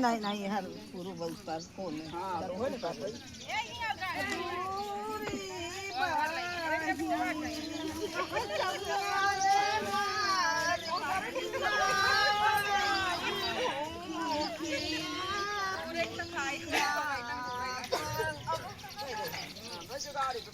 નહીં હારું પૂરું બહુ પાસ કોને હા તો હોય ને પાછળ ગાડી તો